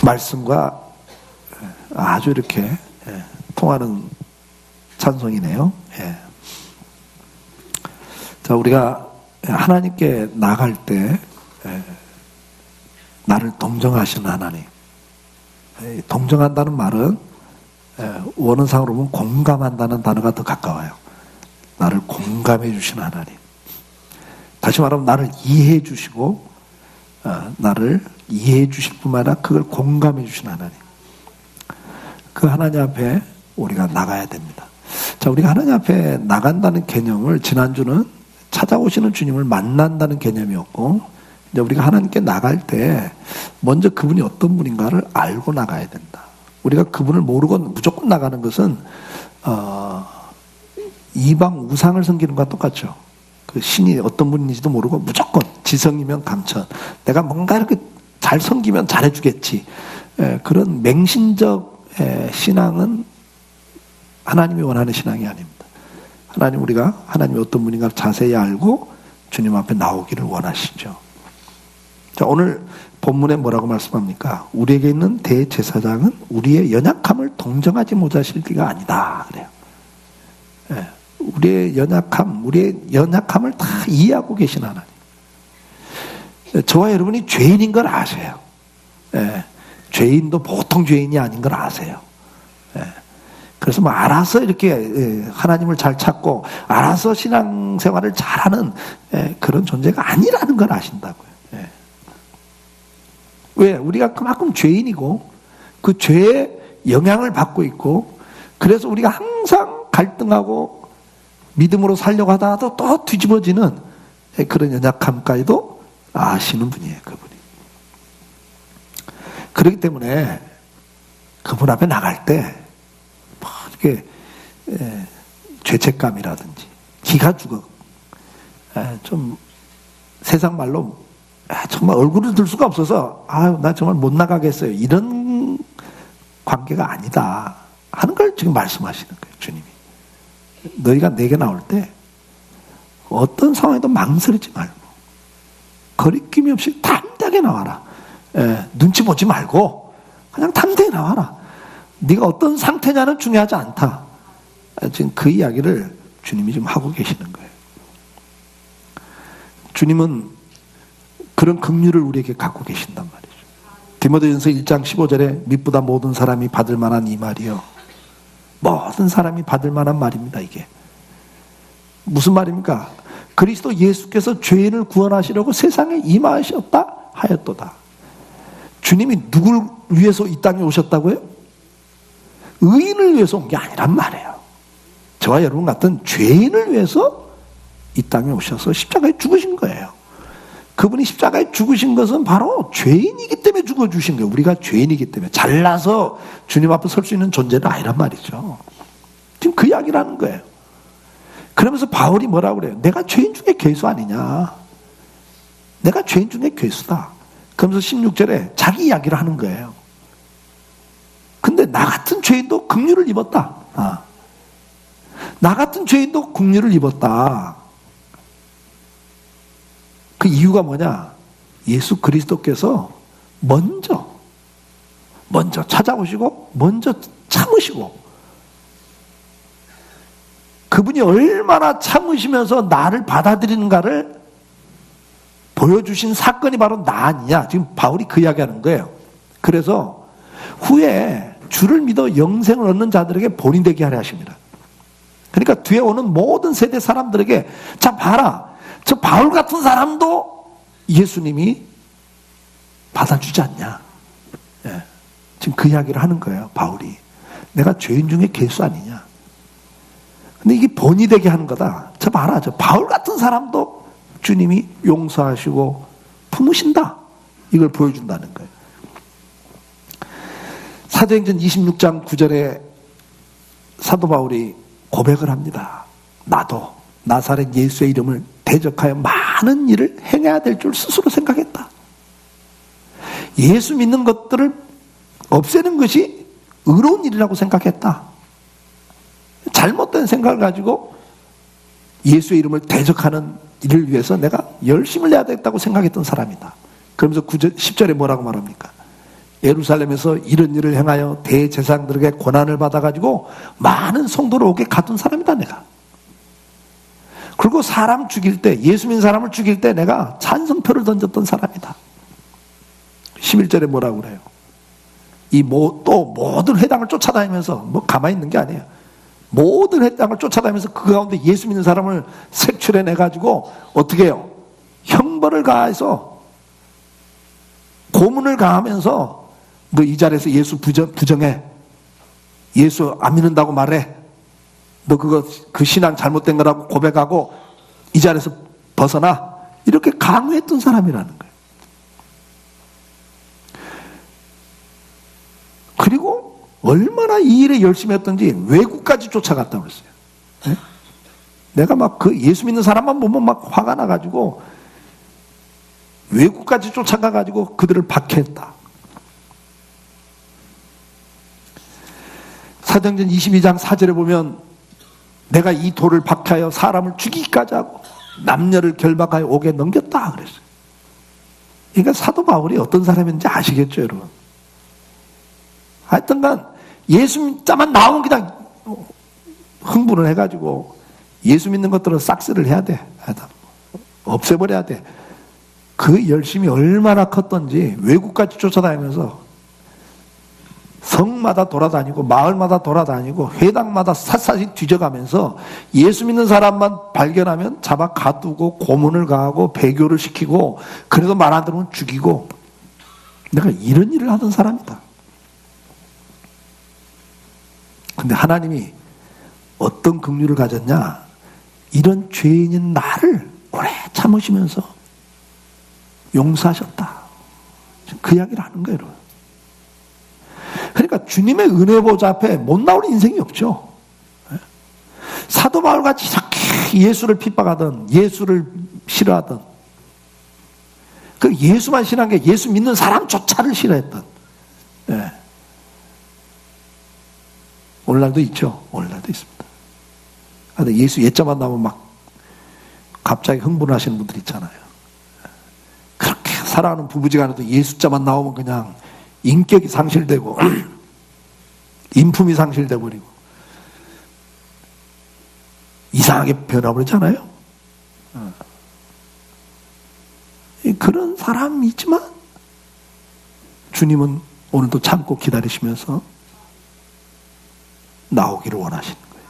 말씀과 아주 이렇게 통하는 찬송이네요. 자, 우리가 하나님께 나갈 때 나를 동정하시는 하나님. 동정한다는 말은 원어상으로 보면 공감한다는 단어가 더 가까워요. 나를 공감해 주시는 하나님. 다시 말하면 나를 이해해 주시고 나를 이해해 주실 뿐만 아니라 그걸 공감해 주시는 하나님. 그 하나님 앞에 우리가 나가야 됩니다. 자, 우리가 하나님 앞에 나간다는 개념을 지난주는 찾아오시는 주님을 만난다는 개념이었고, 이제 우리가 하나님께 나갈 때 먼저 그분이 어떤 분인가를 알고 나가야 된다. 우리가 그분을 모르고 무조건 나가는 것은 이방 우상을 섬기는 것과 똑같죠. 그 신이 어떤 분인지도 모르고 무조건 지성이면 강천, 내가 뭔가 이렇게 잘 섬기면 잘해주겠지, 그런 맹신적 신앙은 하나님이 원하는 신앙이 아닙니다. 하나님, 우리가 하나님이 어떤 분인가를 자세히 알고 주님 앞에 나오기를 원하시죠. 자, 오늘 본문에 뭐라고 말씀합니까? 우리에게 있는 대제사장은 우리의 연약함을 동정하지 못하실 리가 아니다 그래요. 우리의 연약함을 다 이해하고 계신 하나님. 저와 여러분이 죄인인 걸 아세요. 죄인도 보통 죄인이 아닌 걸 아세요. 그래서 뭐 알아서 이렇게 하나님을 잘 찾고 알아서 신앙생활을 잘하는 그런 존재가 아니라는 걸 아신다고요. 왜? 우리가 그만큼 죄인이고 그 죄의 영향을 받고 있고, 그래서 우리가 항상 갈등하고 믿음으로 살려고 하다가도 또 뒤집어지는 그런 연약함까지도 아시는 분이에요, 그분이. 그렇기 때문에 그분 앞에 나갈 때 뭐 이렇게 죄책감이라든지 기가 죽어, 좀 세상 말로 정말 얼굴을 들 수가 없어서 나 정말 못 나가겠어요, 이런 관계가 아니다 하는 걸 지금 말씀하시는 거예요, 주님이. 너희가 내게 나올 때 어떤 상황에도 망설이지 말고 거리낌이 없이 담대하게 나와라. 눈치 보지 말고 그냥 담대히 나와라. 네가 어떤 상태냐는 중요하지 않다. 지금 그 이야기를 주님이 지금 하고 계시는 거예요. 주님은 그런 긍휼을 우리에게 갖고 계신단 말이죠. 디모데전서 1장 15절에 믿보다 모든 사람이 받을 만한 이 말이요, 모든 사람이 받을 만한 말입니다. 이게 무슨 말입니까? 그리스도 예수께서 죄인을 구원하시려고 세상에 임하셨다 하였도다. 주님이 누굴 위해서 이 땅에 오셨다고요? 의인을 위해서 온 게 아니란 말이에요. 저와 여러분 같은 죄인을 위해서 이 땅에 오셔서 십자가에 죽으신 거예요. 그분이 십자가에 죽으신 것은 바로 죄인이기 때문에 죽어주신 거예요. 우리가 죄인이기 때문에 잘나서 주님 앞에 설 수 있는 존재는 아니란 말이죠. 지금 그 이야기를 하는 거예요. 그러면서 바울이 뭐라고 그래요? 내가 죄인 중에 괴수 아니냐, 내가 죄인 중에 괴수다. 그러면서 16절에 자기 이야기를 하는 거예요. 근데 나 같은 죄인도 긍휼을 입었다. 나 같은 죄인도 긍휼을 입었다. 그 이유가 뭐냐? 예수 그리스도께서 먼저 찾아오시고 먼저 참으시고, 그분이 얼마나 참으시면서 나를 받아들이는가를 보여주신 사건이 바로 나 아니냐. 지금 바울이 그 이야기하는 거예요. 그래서 후에 주를 믿어 영생을 얻는 자들에게 본이 되게 하려 하십니다. 그러니까 뒤에 오는 모든 세대 사람들에게, 자 봐라, 저 바울 같은 사람도 예수님이 받아주지 않냐. 지금 그 이야기를 하는 거예요, 바울이. 내가 죄인 중에 괴수 아니냐. 근데 이게 본이 되게 하는 거다. 저 봐라, 저 바울 같은 사람도 주님이 용서하시고 품으신다. 이걸 보여준다는 거예요. 사도행전 26장 9절에 사도 바울이 고백을 합니다. 나도 나사렛 예수의 이름을 대적하여 많은 일을 행해야 될 줄 스스로 생각했다. 예수 믿는 것들을 없애는 것이 의로운 일이라고 생각했다. 잘못된 생각을 가지고 예수의 이름을 대적하는 일을 위해서 내가 열심을 내야 되겠다고 생각했던 사람이다. 그러면서 10절에 뭐라고 말합니까? 예루살렘에서 이런 일을 행하여 대제사장들에게 고난을 받아가지고 많은 성도를 오게 가둔 사람이다 내가. 그리고 사람 죽일 때, 예수 믿는 사람을 죽일 때 내가 찬성표를 던졌던 사람이다. 11절에 뭐라고 그래요? 또 모든 회당을 쫓아다니면서, 뭐 가만히 있는 게 아니에요. 모든 회당을 쫓아다니면서 그 가운데 예수 믿는 사람을 색출해내가지고 어떻게 해요? 형벌을 가해서 고문을 가하면서 너 이 자리에서 예수 부정해. 예수 안 믿는다고 말해. 너 그 신앙 잘못된 거라고 고백하고 이 자리에서 벗어나. 이렇게 강요했던 사람이라는 거예요. 그리고 얼마나 이 일에 열심히 했던지 외국까지 쫓아갔다고 그랬어요. 네? 내가 막 그 예수 믿는 사람만 보면 막 화가 나가지고 외국까지 쫓아가가지고 그들을 박해했다. 사도행전 22장 4절에 보면 내가 이 돌을 박하여 사람을 죽이기까지 하고 남녀를 결박하여 옥에 넘겼다 그랬어요. 그러니까 사도 바울이 어떤 사람인지 아시겠죠 여러분? 하여튼간 예수 믿자만 나오면 그냥 흥분을 해가지고 예수 믿는 것들은 싹쓸이를 해야 돼. 없애버려야 돼. 그 열심이 얼마나 컸던지 외국까지 쫓아다니면서 성마다 돌아다니고 마을마다 돌아다니고 회당마다 샅샅이 뒤져가면서 예수 믿는 사람만 발견하면 잡아 가두고 고문을 가하고 배교를 시키고 그래도 말 안 들으면 죽이고 내가 이런 일을 하던 사람이다. 근데 하나님이 어떤 긍휼을 가졌냐? 이런 죄인인 나를 오래 참으시면서 용서하셨다. 그 이야기를 하는 거예요, 여러분. 그러니까 주님의 은혜 보좌 앞에 못 나올 인생이 없죠. 사도 바울같이 이렇게 예수를 핍박하던 예수를 싫어하던 그 예수만 싫어한 게 예수 믿는 사람조차를 싫어했던 오늘날도 있죠. 오늘날도 있습니다. 근데 예수 예자만 나오면 막 갑자기 흥분하시는 분들 있잖아요. 그렇게 사랑하는 부부지간에도 예수자만 나오면 그냥 인격이 상실되고 인품이 상실돼 버리고 이상하게 변화버리잖아요. 그런 사람이 있지만 주님은 오늘도 참고 기다리시면서 나오기를 원하시는 거예요.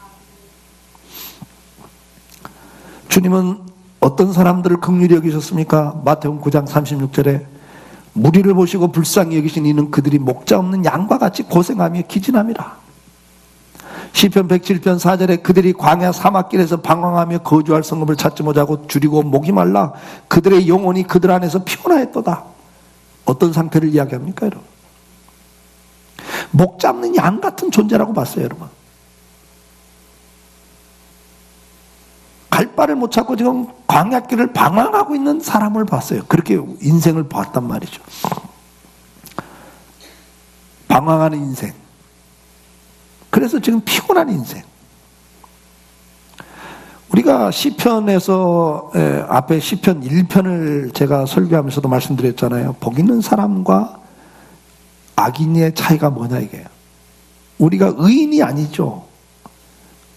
주님은 어떤 사람들을 긍휼히 여기셨습니까? 마태복음 9장 36절에 무리를 보시고 불쌍히 여기신 이는 그들이 목자 없는 양과 같이 고생하며 기진함이라. 시편 107편 4절에 그들이 광야 사막길에서 방황하며 거주할 성읍을 찾지 못하고 줄이고 목이 말라 그들의 영혼이 그들 안에서 피곤하였도다. 어떤 상태를 이야기합니까 여러분? 목 잡는 양 같은 존재라고 봤어요 여러분. 갈 바를 못 찾고 지금 광야길을 방황하고 있는 사람을 봤어요. 그렇게 인생을 봤단 말이죠. 방황하는 인생. 그래서 지금 피곤한 인생. 우리가 시편에서 앞에 시편 1편을 제가 설교하면서도 말씀드렸잖아요. 복 있는 사람과 악인의 차이가 뭐냐 이게요. 우리가 의인이 아니죠.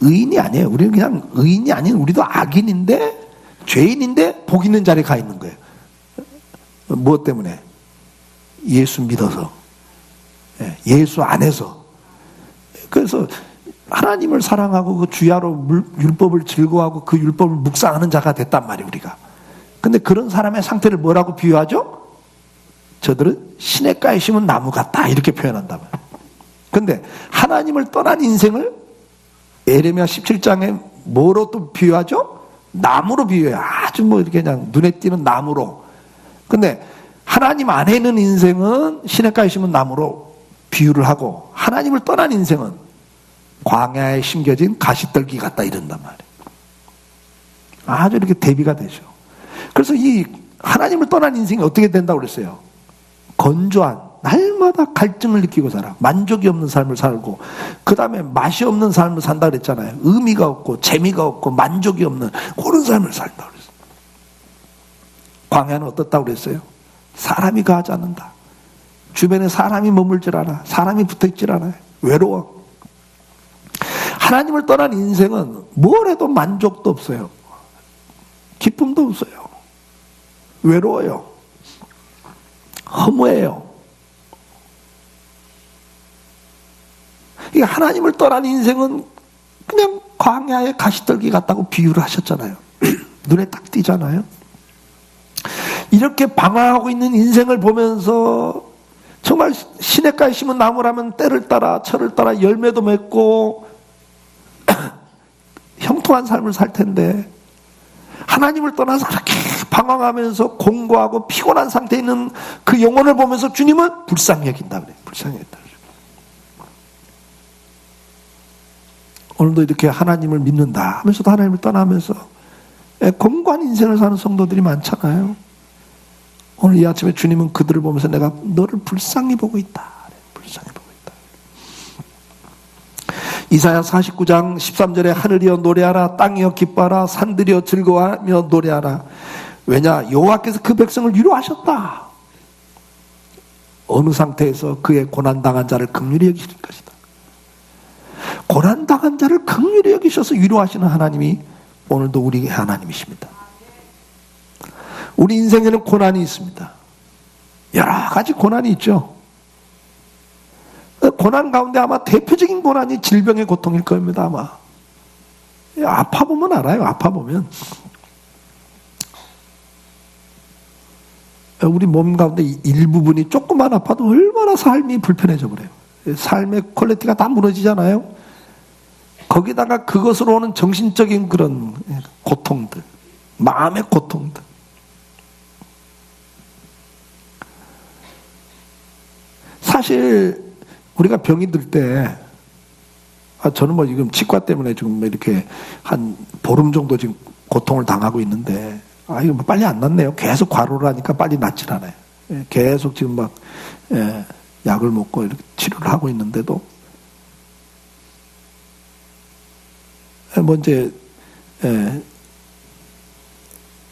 의인이 아니에요. 우리는 그냥 의인이 아닌 우리도 악인인데 죄인인데 복 있는 자리에 가 있는 거예요. 무엇 때문에? 예수 믿어서. 예수 안에서. 그래서 하나님을 사랑하고 그 주야로 율법을 즐거워하고 그 율법을 묵상하는 자가 됐단 말이에요 우리가. 근데 그런 사람의 상태를 뭐라고 비유하죠? 저들은 시냇가에 심은 나무 같다 이렇게 표현한단 말이에요. 근데 하나님을 떠난 인생을 에레미야 17장에 뭐로 또 비유하죠? 나무로 비유해요. 아주 뭐 이렇게 그냥 눈에 띄는 나무로. 근데 하나님 안에 있는 인생은 시냇가에 심은 나무로 비유를 하고 하나님을 떠난 인생은 광야에 심겨진 가시떨기 같다 이런단 말이에요. 아주 이렇게 대비가 되죠. 그래서 이 하나님을 떠난 인생이 어떻게 된다고 그랬어요? 건조한 날마다 갈증을 느끼고 살아. 만족이 없는 삶을 살고 그 다음에 맛이 없는 삶을 산다 그랬잖아요. 의미가 없고 재미가 없고 만족이 없는 그런 삶을 살다 그랬어요. 광야는 어떻다고 그랬어요? 사람이 가하지 않는다. 주변에 사람이 머물질 않아. 사람이 붙어있질 않아요. 외로워. 하나님을 떠난 인생은 뭘 해도 만족도 없어요. 기쁨도 없어요. 외로워요. 허무해요. 하나님을 떠난 인생은 그냥 광야의 가시떨기 같다고 비유를 하셨잖아요. 눈에 딱 띄잖아요. 이렇게 방황하고 있는 인생을 보면서 정말 시냇가에 심은 나무라면 때를 따라 철을 따라 열매도 맺고 형통한 삶을 살 텐데 하나님을 떠나서 그렇게 방황하면서 공고하고 피곤한 상태에 있는 그 영혼을 보면서 주님은 불쌍히 여긴다 그래요. 불쌍히 여긴다. 오늘도 이렇게 하나님을 믿는다 하면서도 하나님을 떠나면서 공고한 인생을 사는 성도들이 많잖아요. 오늘 이 아침에 주님은 그들을 보면서 내가 너를 불쌍히 보고 있다. 불쌍히 보고 있다. 이사야 49장 13절에 하늘이여 노래하라, 땅이여 기뻐하라, 산들이여 즐거워하며 노래하라. 왜냐? 여호와께서 그 백성을 위로하셨다. 어느 상태에서 그의 고난당한 자를 긍휼히 여기실 것이다. 고난당한 자를 긍휼히 여기셔서 위로하시는 하나님이 오늘도 우리의 하나님이십니다. 우리 인생에는 고난이 있습니다. 여러 가지 고난이 있죠. 고난 가운데 아마 대표적인 고난이 질병의 고통일 겁니다. 아마 아파보면 알아요. 아파보면 우리 몸 가운데 일부분이 조금만 아파도 얼마나 삶이 불편해져 버려요. 삶의 퀄리티가 다 무너지잖아요. 거기다가 그것으로 오는 정신적인 그런 고통들, 마음의 고통들. 사실 우리가 병이 들 때 저는 뭐 지금 치과 때문에 지금 이렇게 한 보름 정도 지금 고통을 당하고 있는데 이거 뭐 빨리 안 낫네요. 계속 과로를 하니까 빨리 낫질 않아요. 계속 지금 막 약을 먹고 이렇게 치료를 하고 있는데도 뭐 이제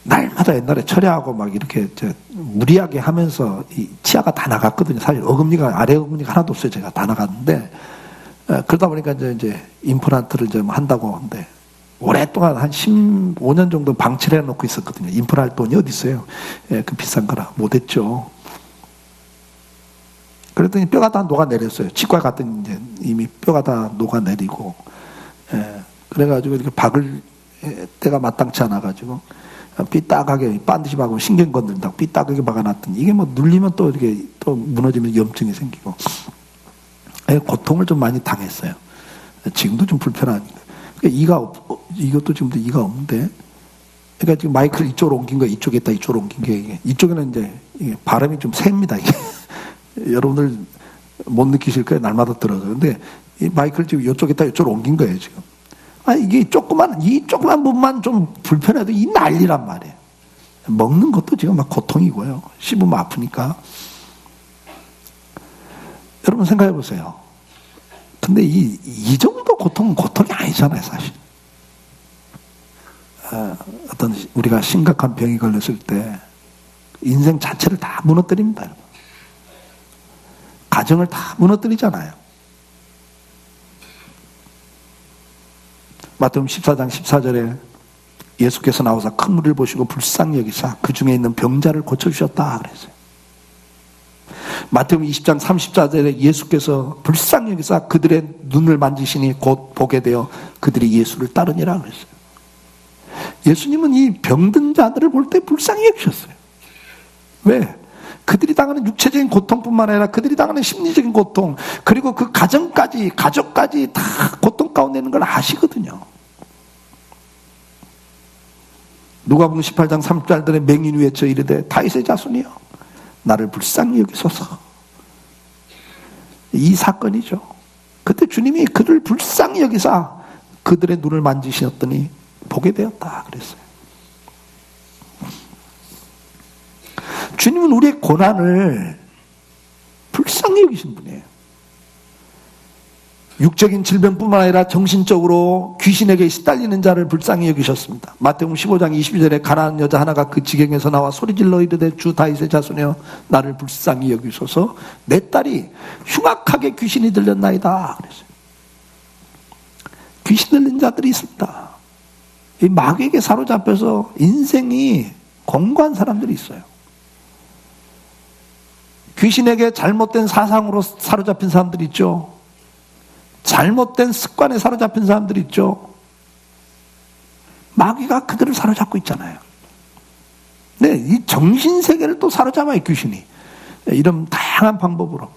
날마다 옛날에 철야하고 막 이렇게 무리하게 하면서 이 치아가 다 나갔거든요. 사실 어금니가 아래 어금니가 하나도 없어요. 제가 다 나갔는데 그러다 보니까 이제 임플란트를 좀 한다고 하는데 오랫동안 한 15년 정도 방치를 해놓고 있었거든요. 임플란트 돈이 어디 있어요? 그 비싼 거라 못했죠. 그랬더니 뼈가 다 녹아내렸어요. 치과에 갔더니 이제 이미 뼈가 다 녹아내리고 그래가지고 이렇게 박을 때가 마땅치 않아가지고 삐딱하게 반드시 박으면 신경 건드린다고 삐딱하게 박아놨더니 이게 뭐 눌리면 또 이렇게 또 무너지면 염증이 생기고 고통을 좀 많이 당했어요. 지금도 좀 불편하니까. 이것도 지금도 이가 없는데 그러니까 지금 마이크를 이쪽으로 옮긴 거 이쪽에다 이쪽으로 옮긴 게 이쪽에는 이제 이게 발음이 좀 셉니다. 이게 여러분들 못 느끼실 거예요. 날마다 들어서. 근데 이 마이크를 지금 이쪽에다 이쪽으로 옮긴 거예요. 지금. 이게 이 조그만 부분만 좀 불편해도 이 난리란 말이에요. 먹는 것도 지금 막 고통이고요. 씹으면 아프니까. 여러분 생각해 보세요. 근데 이 정도 고통은 고통이 아니잖아요, 사실. 어떤 우리가 심각한 병이 걸렸을 때 인생 자체를 다 무너뜨립니다. 여러분. 가정을 다 무너뜨리잖아요. 마태복음 14장 14절에 예수께서 나와서 큰 무리를 보시고 불쌍히 여기사 그 중에 있는 병자를 고쳐주셨다 그랬어요. 마태복음 20장 34절에 예수께서 불쌍히 여기사 그들의 눈을 만지시니 곧 보게 되어 그들이 예수를 따르니라 그랬어요. 예수님은 이 병든 자들을 볼 때 불쌍히 여기셨어요. 왜? 그들이 당하는 육체적인 고통뿐만 아니라 그들이 당하는 심리적인 고통 그리고 그 가족까지 다 고통 가운데 있는 걸 아시거든요. 누가복음 18장 30절에 맹인이 외쳐 이르되 다윗의 자손이여 나를 불쌍히 여기소서. 이 사건이죠. 그때 주님이 그를 불쌍히 여기사 그들의 눈을 만지셨더니 보게 되었다 그랬어요. 주님은 우리의 고난을 불쌍히 여기신 분이에요. 육적인 질병뿐만 아니라 정신적으로 귀신에게 시달리는 자를 불쌍히 여기셨습니다. 마태복음 15장 22절에 가난한 여자 하나가 그 지경에서 나와 소리질러 이르되 주 다윗의 자손이여 나를 불쌍히 여기소서 내 딸이 흉악하게 귀신이 들렸나이다 그랬어요. 귀신 들린 자들이 있습니다. 이 마귀에게 사로잡혀서 인생이 공고한 사람들이 있어요. 귀신에게 잘못된 사상으로 사로잡힌 사람들이 있죠. 잘못된 습관에 사로잡힌 사람들이 있죠. 마귀가 그들을 사로잡고 있잖아요. 네, 이 정신세계를 또 사로잡아요, 귀신이. 이런 다양한 방법으로.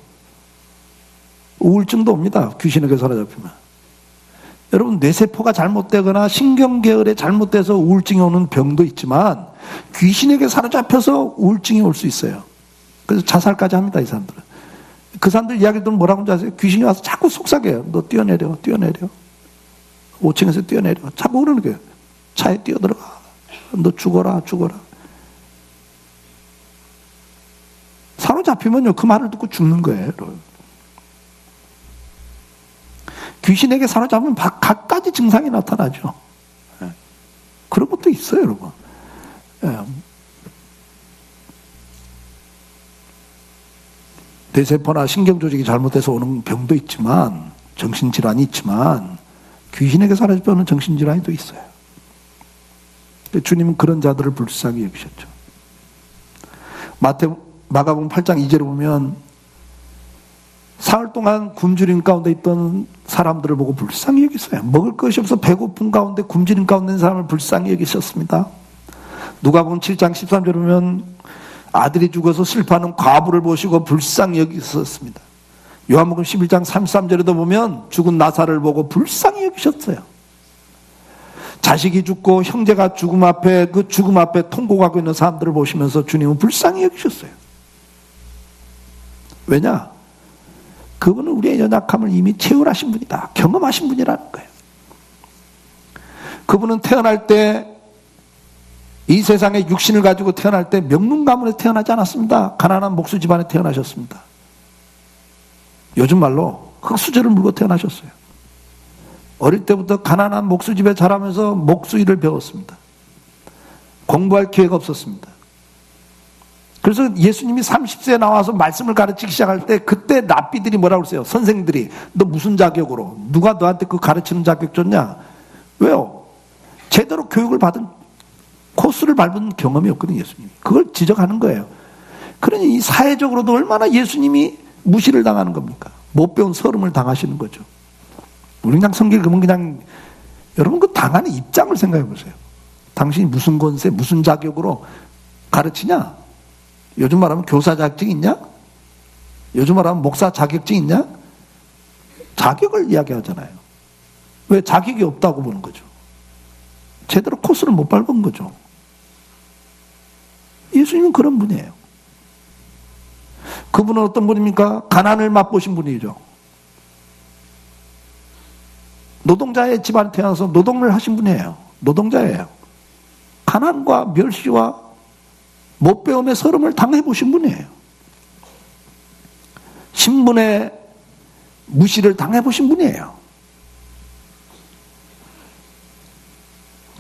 우울증도 옵니다, 귀신에게 사로잡히면. 여러분, 뇌세포가 잘못되거나 신경계열에 잘못돼서 우울증이 오는 병도 있지만 귀신에게 사로잡혀서 우울증이 올 수 있어요. 그래서 자살까지 합니다, 이 사람들은. 그 사람들 이야기들은 뭐라고 하는지 아세요? 귀신이 와서 자꾸 속삭여요. 너 뛰어내려. 5층에서 뛰어내려. 자꾸 그러는 거예요. 차에 뛰어들어가. 너 죽어라. 사로잡히면요, 그 말을 듣고 죽는 거예요. 귀신에게 사로잡으면 갖가지 증상이 나타나죠. 그런 것도 있어요, 여러분. 뇌세포나 신경조직이 잘못돼서 오는 병도 있지만, 정신질환이 있지만, 귀신에게 사로잡혀오는 정신질환이 또 있어요. 주님은 그런 자들을 불쌍히 여기셨죠. 마가복음 8장 2절에 보면 사흘 동안 굶주림 가운데 있던 사람들을 보고 불쌍히 여기셨어요. 먹을 것이 없어 배고픈 가운데 굶주림 가운데 있는 사람을 불쌍히 여기셨습니다. 누가복음 7장 13절에 보면 아들이 죽어서 슬퍼하는 과부를 보시고 불쌍히 여기셨습니다. 요한복음 11장 33절에도 보면 죽은 나사를 보고 불쌍히 여기셨어요. 자식이 죽고 형제가 죽음 앞에 통곡하고 있는 사람들을 보시면서 주님은 불쌍히 여기셨어요. 왜냐? 그분은 우리의 연약함을 이미 체험하신 분이다. 경험하신 분이라는 거예요. 그분은 태어날 때 이 세상에 육신을 가지고 태어날 때 명문 가문에 태어나지 않았습니다. 가난한 목수 집안에 태어나셨습니다. 요즘 말로 흙수저를 물고 태어나셨어요. 어릴 때부터 가난한 목수 집에 자라면서 목수 일을 배웠습니다. 공부할 기회가 없었습니다. 그래서 예수님이 30세에 나와서 말씀을 가르치기 시작할 때 그때 랍비들이 뭐라고 그랬어요? 선생님들이 너 무슨 자격으로? 누가 너한테 그 가르치는 자격 줬냐? 왜요? 제대로 교육을 받은 코스를 밟은 경험이 없거든요, 예수님이. 그걸 지적하는 거예요. 그러니 이 사회적으로도 얼마나 예수님이 무시를 당하는 겁니까? 못 배운 서름을 당하시는 거죠. 우리 그냥 성길 그러면 그냥 여러분 그 당하는 입장을 생각해 보세요. 당신이 무슨 권세, 무슨 자격으로 가르치냐? 요즘 말하면 교사 자격증 있냐? 요즘 말하면 목사 자격증 있냐? 자격을 이야기하잖아요. 왜 자격이 없다고 보는 거죠? 제대로 코스를 못 밟은 거죠. 예수님은 그런 분이에요. 그분은 어떤 분입니까? 가난을 맛보신 분이죠. 노동자의 집안에 태어나서 노동을 하신 분이에요. 노동자예요. 가난과 멸시와 못 배움의 서름을 당해보신 분이에요. 신분의 무시를 당해보신 분이에요.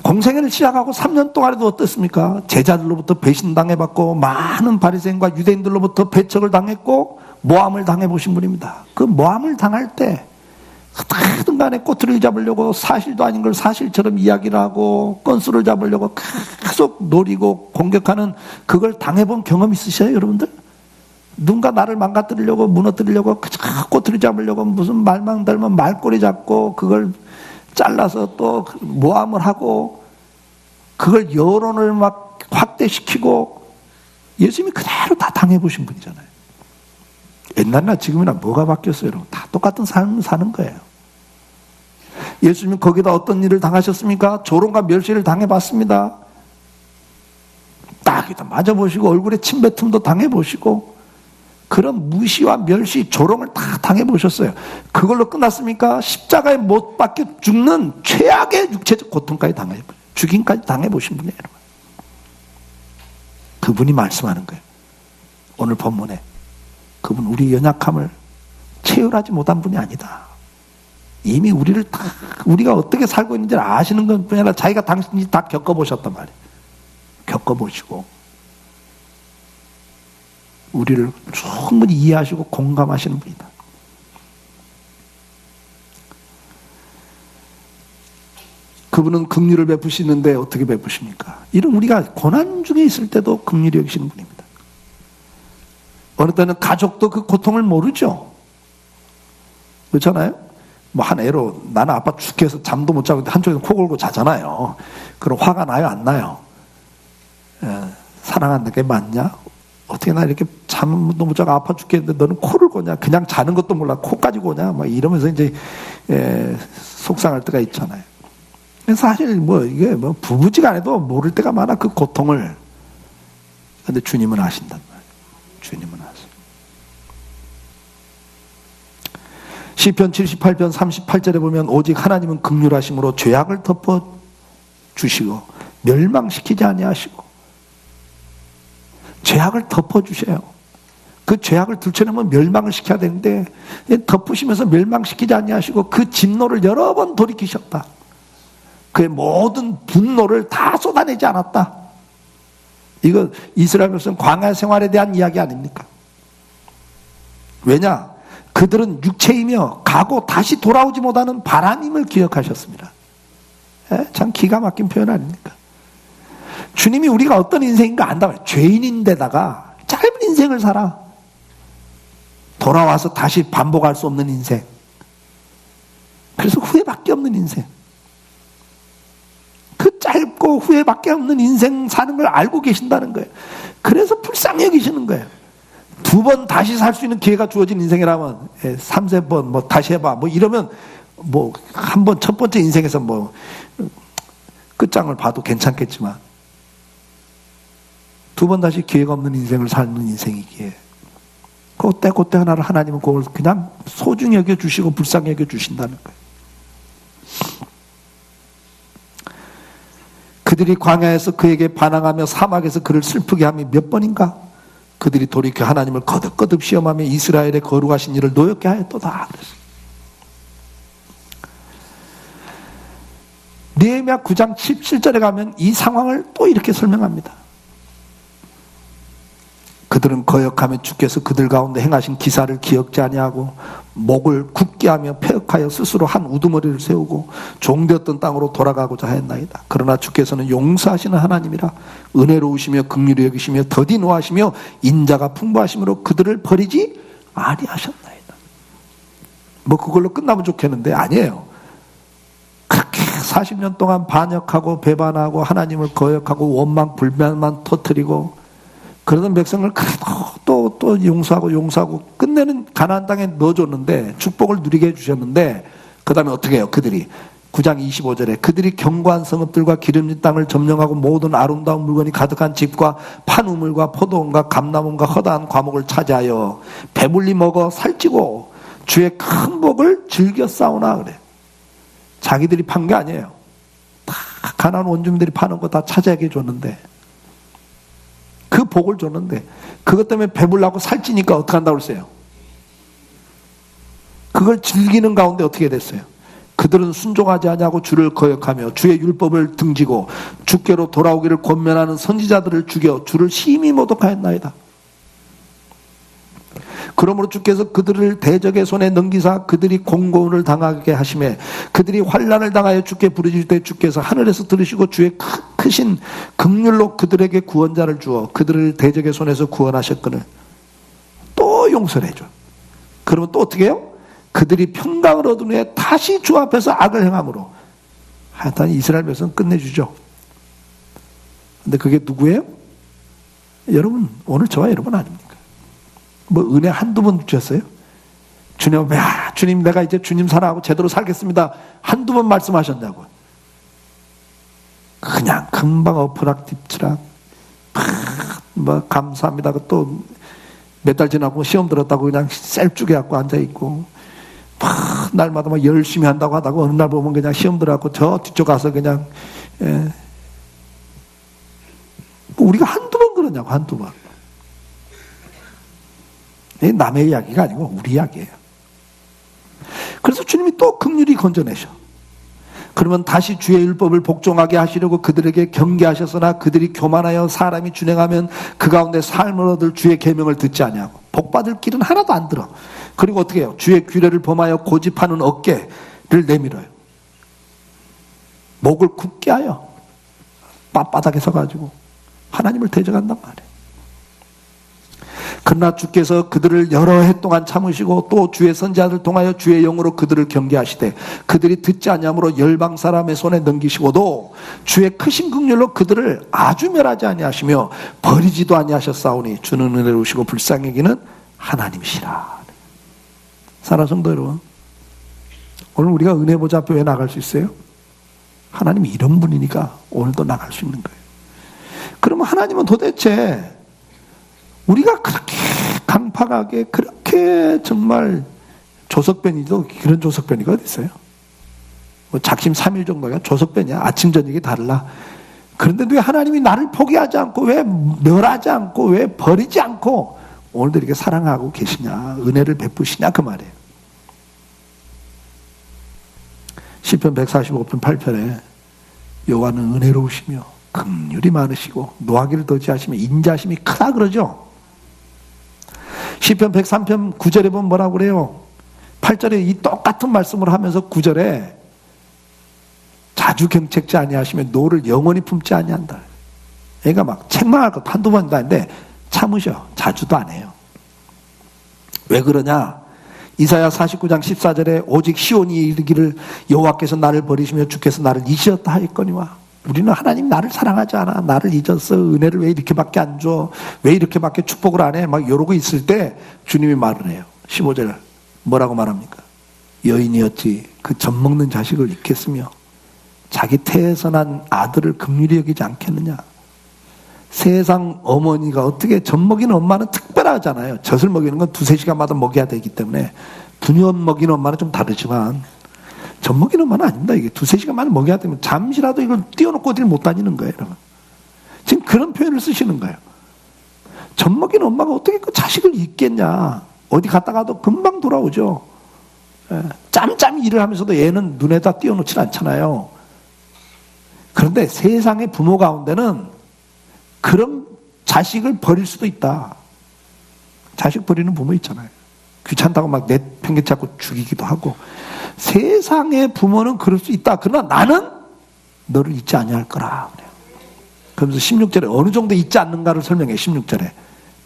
공생애를 시작하고 3년 동안에도 어떻습니까? 제자들로부터 배신당해봤고 많은 바리새인과 유대인들로부터 배척을 당했고 모함을 당해보신 분입니다. 그 모함을 당할 때 어떻게든 간에 꼬투리를 잡으려고 사실도 아닌 걸 사실처럼 이야기를 하고 건수를 잡으려고 계속 노리고 공격하는 그걸 당해본 경험 있으셔요, 여러분들? 누군가 나를 망가뜨리려고 무너뜨리려고 꼬투리 잡으려고 무슨 말망 닮은 말꼬리 잡고 그걸 잘라서 또 모함을 하고 그걸 여론을 막 확대시키고 예수님이 그대로 다 당해보신 분이잖아요. 옛날이나 지금이나 뭐가 바뀌었어요, 여러분? 다 똑같은 삶을 사는 거예요. 예수님은 거기다 어떤 일을 당하셨습니까? 조롱과 멸시를 당해봤습니다. 딱이다 맞아보시고 얼굴에 침뱉음도 당해보시고 그런 무시와 멸시, 조롱을 다 당해보셨어요. 그걸로 끝났습니까? 십자가에 못 박혀 죽는 최악의 육체적 고통까지 당해보셨어요. 죽임까지 당해보신 분이에요, 여러분. 그분이 말씀하는 거예요. 오늘 본문에 그분 우리 연약함을 체휼하지 못한 분이 아니다. 이미 우리가 어떻게 살고 있는지를 아시는 건 뿐 아니라 자기가 당신이 다 겪어보셨단 말이에요. 겪어보시고 우리를 충분히 이해하시고 공감하시는 분이다. 그분은 긍휼을 베푸시는데 어떻게 베푸십니까? 이런 우리가 고난 중에 있을 때도 긍휼히 여기시는 분입니다. 어느 때는 가족도 그 고통을 모르죠. 그렇잖아요? 뭐 한 애로 나는 아빠 죽겠어 잠도 못 자고 한쪽에서 코 골고 자잖아요. 그럼 화가 나요? 안 나요? 사랑한다는 게 맞냐? 어떻게 나 이렇게 잠도 못 자고 아파 죽겠는데 너는 코를 고냐? 그냥 자는 것도 몰라 코까지 고냐? 막 이러면서 이제 속상할 때가 있잖아요. 사실 이게 부부지간에도 모를 때가 많아 그 고통을. 근데 주님은 아신단 말이에요. 주님은 아세요. 시편 78편 38절에 보면 오직 하나님은 긍휼하심으로 죄악을 덮어 주시고 멸망시키지 아니하시고 죄악을 덮어 주셔요. 그 죄악을 들춰내면 멸망을 시켜야 되는데 덮으시면서 멸망시키지 아니하시고 그 진노를 여러 번 돌이키셨다. 그의 모든 분노를 다 쏟아내지 않았다. 이거 이스라엘 백성 광야 생활에 대한 이야기 아닙니까? 왜냐? 그들은 육체이며 가고 다시 돌아오지 못하는 바람임을 기억하셨습니다. 참 기가 막힌 표현 아닙니까? 주님이 우리가 어떤 인생인가 안다고요. 죄인인데다가 짧은 인생을 살아. 돌아와서 다시 반복할 수 없는 인생. 그래서 후회밖에 없는 인생. 그 짧고 후회밖에 없는 인생 사는 걸 알고 계신다는 거예요. 그래서 불쌍히 여기시는 거예요. 2번 다시 살 수 있는 기회가 주어진 인생이라면 3-4번 다시 해봐 이러면 한 번 첫 번째 인생에서 끝장을 봐도 괜찮겠지만 2번 다시 기회가 없는 인생을 사는 인생이기에 그때 하나를 하나님은 그걸 그냥 소중히 여겨주시고 불쌍히 여겨주신다는 거예요. 그들이 광야에서 그에게 반항하며 사막에서 그를 슬프게 하며 몇 번인가 그들이 돌이켜 하나님을 거듭거듭 시험하며 이스라엘의 거룩하신 일을 노엽게 하였도다. 느헤미야 9장 17절에 가면 이 상황을 또 이렇게 설명합니다. 그들은 거역하며 주께서 그들 가운데 행하신 기사를 기억지 아니하고 목을 굳게 하며 폐역하여 스스로 한 우두머리를 세우고 종되었던 땅으로 돌아가고자 하였나이다. 그러나 주께서는 용서하시는 하나님이라 은혜로우시며 긍휼히 여기시며 더디 노하시며 인자가 풍부하심으로 그들을 버리지 아니하셨나이다. 그걸로 끝나면 좋겠는데 아니에요. 그렇게 40년 동안 반역하고 배반하고 하나님을 거역하고 원망 불만만 터뜨리고 그러던 백성을 또 용서하고 끝내는 가나안 땅에 넣어줬는데 축복을 누리게 해주셨는데 그 다음에 어떻게 해요? 그들이 9장 25절에 그들이 견고한 성읍들과 기름진 땅을 점령하고 모든 아름다운 물건이 가득한 집과 판우물과 포도원과 감나무와 허다한 과목을 차지하여 배불리 먹어 살찌고 주의 큰 복을 즐겨 싸우나 그래. 자기들이 판 게 아니에요. 다 가나안 원주민들이 파는 거 다 차지하게 줬는데 그 복을 줬는데 그것 때문에 배불라고 살찌니까 어떻게 한다고 그랬어요? 그걸 즐기는 가운데 어떻게 됐어요? 그들은 순종하지 아니하고 주를 거역하며 주의 율법을 등지고 주께로 돌아오기를 권면하는 선지자들을 죽여 주를 심히 모독하였나이다. 그러므로 주께서 그들을 대적의 손에 넘기사 그들이 공고운을 당하게 하시매 그들이 환난을 당하여 주께 부르짖을 때 주께서 하늘에서 들으시고 주의 크신 긍휼로 그들에게 구원자를 주어 그들을 대적의 손에서 구원하셨거늘 또 용서를 해줘. 그러면 또 어떻게 해요? 그들이 평강을 얻은 후에 다시 주 앞에서 악을 행함으로 하여튼 이스라엘 백성은 끝내주죠. 근데 그게 누구예요? 여러분, 오늘 저와 여러분 아닙니까? 은혜 한두 번 주셨어요? 주님 내가 이제 주님 사랑하고 제대로 살겠습니다 한두 번 말씀하셨냐고. 그냥 금방 엎으락뒤치락 감사합니다 또 몇 달 지나고 시험 들었다고 그냥 셀쭉해 갖고 앉아있고 날마다 열심히 한다고 하다가 어느 날 보면 그냥 시험 들어갖고 저 뒤쪽 가서 그냥 우리가 한두 번 그러냐고. 한두 번. 남의 이야기가 아니고 우리 이야기예요. 그래서 주님이 또 긍휼히 건져내셔. 그러면 다시 주의 율법을 복종하게 하시려고 그들에게 경계하셨으나 그들이 교만하여 사람이 준행하면 그 가운데 삶을 얻을 주의 계명을 듣지 아니하고 복받을 길은 하나도 안 들어. 그리고 어떻게 해요? 주의 규례를 범하여 고집하는 어깨를 내밀어요. 목을 굳게 하여 빳바닥에 서가지고 하나님을 대적한단 말이에요. 그러나 주께서 그들을 여러 해 동안 참으시고 또 주의 선지자들 통하여 주의 영으로 그들을 경계하시되 그들이 듣지 아니함으로 열방 사람의 손에 넘기시고도 주의 크신 긍휼로 그들을 아주 멸하지 아니하시며 버리지도 아니하셨사오니 주는 은혜로우시고 불쌍히 여기는 하나님이시라. 사랑하는 성도 여러분, 오늘 우리가 은혜 보좌 앞에 왜 나갈 수 있어요? 하나님이 이런 분이니까 오늘도 나갈 수 있는 거예요. 그러면 하나님은 도대체 우리가 그렇게 강팍하게 그렇게 정말 조석변이도 그런 조석변이가 어디 있어요? 뭐 작심 3일 정도가 조석변이야. 아침 저녁이 달라. 그런데 왜 하나님이 나를 포기하지 않고 왜 멸하지 않고 왜 버리지 않고 오늘도 이렇게 사랑하고 계시냐, 은혜를 베푸시냐 그 말이에요. 시편 145편 8편에 여호와는 은혜로우시며 긍휼이 많으시고 노하기를 더디하시며 인자심이 크다 그러죠. 시편 103편 9절에 보면 뭐라고 그래요? 8절에 이 똑같은 말씀을 하면서 9절에 자주 경책지 아니하시며 노를 영원히 품지 아니한다. 얘가 막 책망할 것 한두 번도 아닌데 참으셔. 자주도 안 해요. 왜 그러냐? 이사야 49장 14절에 오직 시온이 이르기를 여호와께서 나를 버리시며 주께서 나를 잊으셨다 하였거니와. 우리는 하나님 나를 사랑하지 않아. 나를 잊었어. 은혜를 왜 이렇게밖에 안 줘? 왜 이렇게밖에 축복을 안 해? 막 이러고 있을 때 주님이 말을 해요. 15절 뭐라고 말합니까? 여인이었지 그 젖먹는 자식을 잊겠으며 자기 태에서 난 아들을 긍휼히 여기지 않겠느냐. 세상 어머니가 어떻게 젖 먹이는 엄마는 특별하잖아요. 젖을 먹이는 건 2-3시간마다 먹여야 되기 때문에 분유 먹이는 엄마는 좀 다르지만 젖 먹이는 엄마는 아닙니다. 이게 2-3시간만 먹여야 되면 잠시라도 이걸 띄워놓고 어디를 못 다니는 거예요. 여러분. 지금 그런 표현을 쓰시는 거예요. 젖 먹이는 엄마가 어떻게 그 자식을 잊겠냐. 어디 갔다가도 금방 돌아오죠. 짬짬이 일을 하면서도 얘는 눈에다 띄워놓지 않잖아요. 그런데 세상의 부모 가운데는 그런 자식을 버릴 수도 있다. 자식 버리는 부모 있잖아요. 귀찮다고 막 내팽개치고 죽이기도 하고. 세상의 부모는 그럴 수 있다. 그러나 나는 너를 잊지 아니할 거라. 그러면서 16절에 어느 정도 잊지 않는가를 설명해. 16절에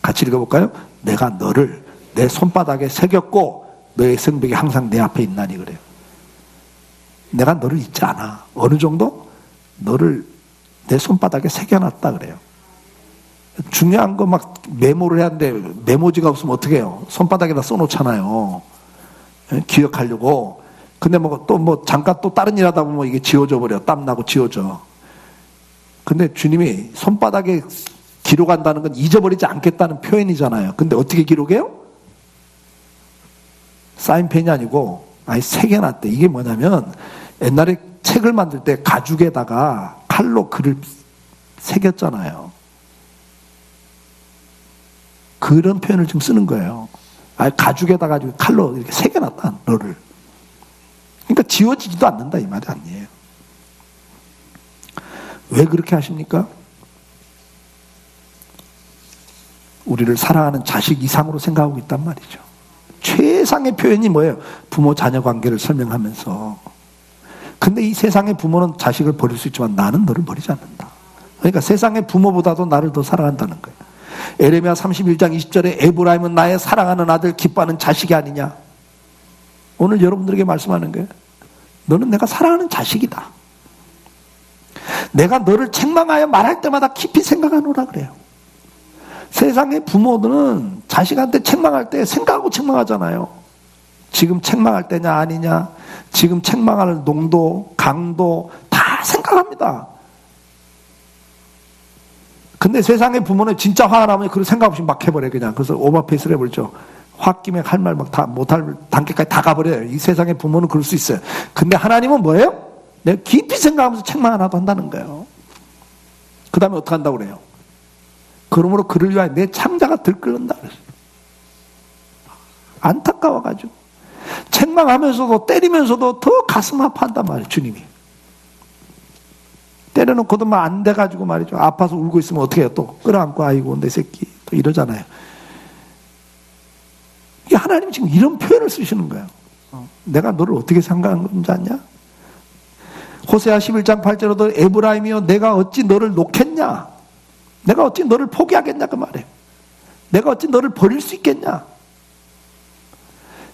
같이 읽어볼까요? 내가 너를 내 손바닥에 새겼고 너의 성벽이 항상 내 앞에 있나니 그래요. 내가 너를 잊지 않아. 어느 정도? 너를 내 손바닥에 새겨놨다 그래요. 중요한 거 막 메모를 해야 하는데 메모지가 없으면 어떻게 해요? 손바닥에다 써놓잖아요. 기억하려고. 근데 뭐 또 뭐 잠깐 또 다른 일 하다 보면 이게 지워져 버려. 땀나고 지워져. 근데 주님이 손바닥에 기록한다는 건 잊어버리지 않겠다는 표현이잖아요. 근데 어떻게 기록해요? 사인펜이 아니고 아예 새겨놨대. 이게 뭐냐면 옛날에 책을 만들 때 가죽에다가 칼로 글을 새겼잖아요. 그런 표현을 지금 쓰는 거예요. 아예 가죽에다가 칼로 이렇게 새겨놨다, 너를. 그러니까 지워지지도 않는다, 이 말이 아니에요. 왜 그렇게 하십니까? 우리를 사랑하는 자식 이상으로 생각하고 있단 말이죠. 최상의 표현이 뭐예요? 부모 자녀 관계를 설명하면서. 근데 이 세상의 부모는 자식을 버릴 수 있지만 나는 너를 버리지 않는다. 그러니까 세상의 부모보다도 나를 더 사랑한다는 거예요. 에레미야 31장 20절에 에브라임은 나의 사랑하는 아들 기뻐하는 자식이 아니냐. 오늘 여러분들에게 말씀하는 거예요. 너는 내가 사랑하는 자식이다. 내가 너를 책망하여 말할 때마다 깊이 생각하노라 그래요. 세상의 부모들은 자식한테 책망할 때 생각하고 책망하잖아요. 지금 책망할 때냐 아니냐, 지금 책망할 농도, 강도 다 생각합니다. 근데 세상의 부모는 진짜 화가 나면 그런 생각 없이 막 해버려요. 그냥. 그래서 오버페이스를 해버리죠. 홧김에 할 말 막 다 못할 단계까지 다 가버려요. 이 세상의 부모는 그럴 수 있어요. 근데 하나님은 뭐예요? 내가 깊이 생각하면서 책망 하나도 한다는 거예요. 그 다음에 어떻게 한다고 그래요? 그러므로 그를 위하여 내 창자가 들끓는다 그랬어요. 안타까워가지고 책망하면서도 때리면서도 더 가슴 아파한단 말이에요, 주님이. 때려놓고도 막 안 돼가지고 말이죠. 아파서 울고 있으면 어떻게 해요? 또 끌어안고 아이고 내 새끼 또 이러잖아요. 하나님이 지금 이런 표현을 쓰시는 거예요. 내가 너를 어떻게 생각하는 줄 아냐? 호세아 11장 8절에도 에브라임이여 내가 어찌 너를 놓겠냐? 내가 어찌 너를 포기하겠냐 그 말이에요. 내가 어찌 너를 버릴 수 있겠냐?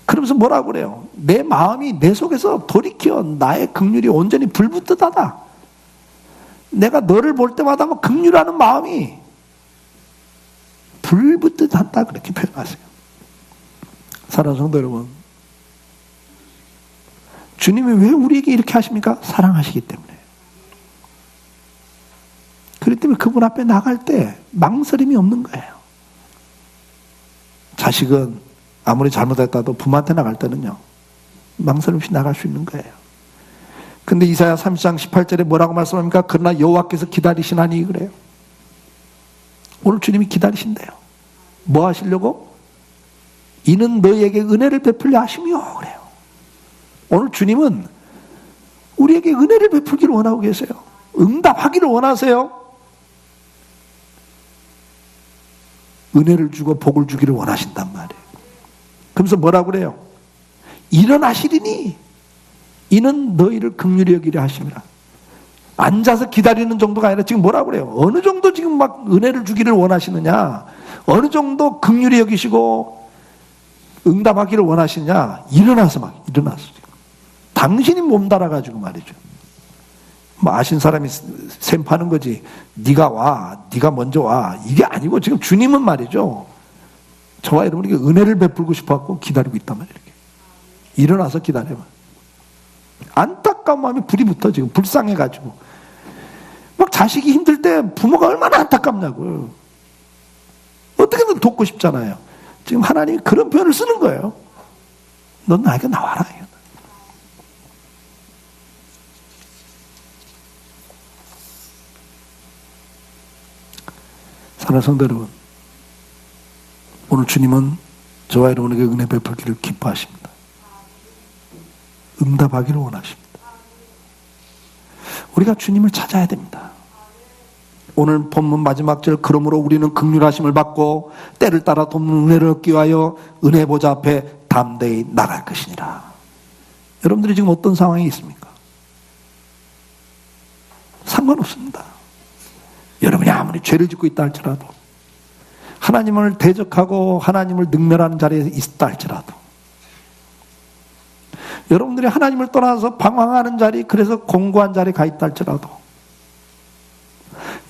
그러면서 뭐라고 그래요? 내 마음이 내 속에서 돌이켜 나의 긍휼이 온전히 불붙듯하다. 내가 너를 볼 때마다 뭐 긍휼하는 마음이 불붙듯하다 그렇게 표현하세요. 사랑하는 성도 여러분, 주님이 왜 우리에게 이렇게 하십니까? 사랑하시기 때문에. 그렇기 때문에 그분 앞에 나갈 때 망설임이 없는 거예요. 자식은 아무리 잘못했다도 부모한테 나갈 때는요 망설임 없이 나갈 수 있는 거예요. 근데 이사야 30장 18절에 뭐라고 말씀합니까? 그러나 여호와께서 기다리시나니 그래요. 오늘 주님이 기다리신대요. 뭐 하시려고? 이는 너희에게 은혜를 베풀려 하시며 그래요. 오늘 주님은 우리에게 은혜를 베풀기를 원하고 계세요. 응답하기를 원하세요. 은혜를 주고 복을 주기를 원하신단 말이에요. 그러면서 뭐라고 그래요? 일어나시리니 이는 너희를 긍휼히 여기려 하심이라. 앉아서 기다리는 정도가 아니라 지금 뭐라고 그래요? 어느 정도 지금 막 은혜를 주기를 원하시느냐? 어느 정도 긍휼히 여기시고 응답하기를 원하시느냐? 일어나서 막 일어나서 지금. 당신이 몸달아가지고 말이죠. 뭐 아신 사람이 셈파는 거지. 네가 와, 네가 먼저 와. 이게 아니고 지금 주님은 말이죠. 저와 여러분에게 은혜를 베풀고 싶어갖고 기다리고 있단 말이에요. 이렇게. 일어나서 기다려봐. 안타까운 마음이 불이 붙어 지금 불쌍해가지고 막 자식이 힘들 때 부모가 얼마나 안타깝냐고요. 어떻게든 돕고 싶잖아요. 지금 하나님이 그런 표현을 쓰는 거예요. 넌 나에게 나와라. 사랑하는 성도 여러분, 오늘 주님은 저와 여러분에게 은혜 베풀기를 기뻐하십니다. 응답하기를 원하십니다. 우리가 주님을 찾아야 됩니다. 오늘 본문 마지막 절 그러므로 우리는 긍휼하심을 받고 때를 따라 돕는 은혜를 얻기 위하여 은혜 보좌 앞에 담대히 나갈 것이니라. 여러분들이 지금 어떤 상황이 있습니까? 상관없습니다. 여러분이 아무리 죄를 짓고 있다 할지라도 하나님을 대적하고 하나님을 능멸하는 자리에 있다 할지라도 여러분들이 하나님을 떠나서 방황하는 자리, 그래서 공고한 자리에 가 있다 할지라도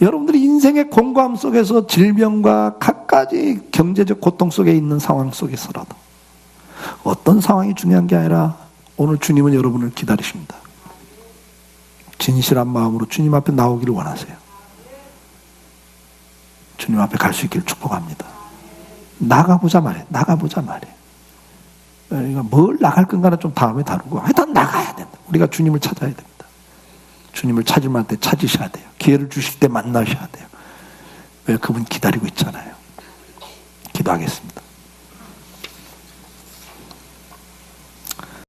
여러분들이 인생의 공고함 속에서 질병과 갖가지 경제적 고통 속에 있는 상황 속에서라도 어떤 상황이 중요한 게 아니라 오늘 주님은 여러분을 기다리십니다. 진실한 마음으로 주님 앞에 나오기를 원하세요. 주님 앞에 갈 수 있기를 축복합니다. 나가보자 말이에요. 나가보자 말이에요. 뭘 나갈 건가는 좀 다음에 다루고 하여튼 나가야 된다. 우리가 주님을 찾아야 됩니다. 주님을 찾을 만한 때 찾으셔야 돼요. 기회를 주실 때 만나셔야 돼요. 왜? 그분 기다리고 있잖아요. 기도하겠습니다.